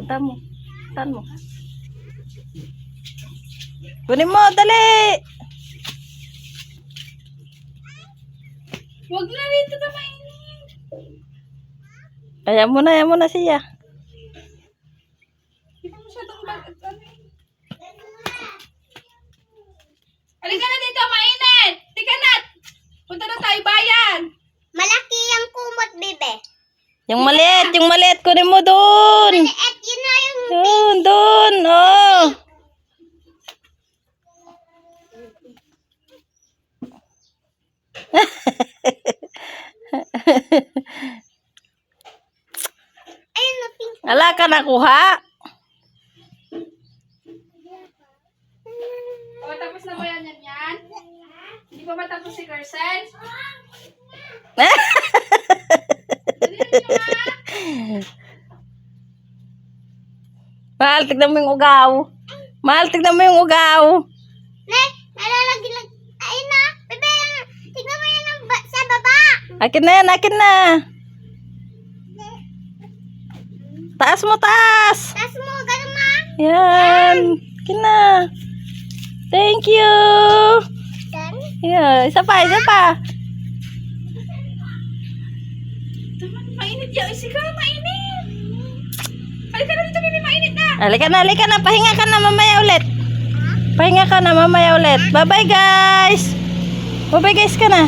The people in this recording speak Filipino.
Punta mo. Puntahan mo. Kunin mo, dali! Huwag na rito na mainit. Ayaw mo na siya. Hindi pa masyadong halika na dito, mainit! Tika na! Punta na tayo bayan! Malaki yung kumot, bebe. Yung maliit, kunin mo doon. At yun na yung Doon, oh. ayun na pink. Ala ka nakuha. O, tapos na ba yan? Hindi pa matapos si Carson? Mahal, tignan mo yung ugaw. Mahal, tignan mo yung ugaw. Ne, nalalaglag. Ayun na, bebe. Tignan mo yan sa baba. Akin na yan, akin na. Taas mo, taas. Tapos mo, ganun ma. Yan. Akin na. Thank you. Gan. Yeah, isa pa, isa pa. Mainit yan. Sige, mainit. Halika na dito, baby. Mainit na. Halika na. Pahinga ka na mamaya ulit. Pahinga ka na mamaya ulit. Bye-bye, guys. Bye-bye, guys ka na.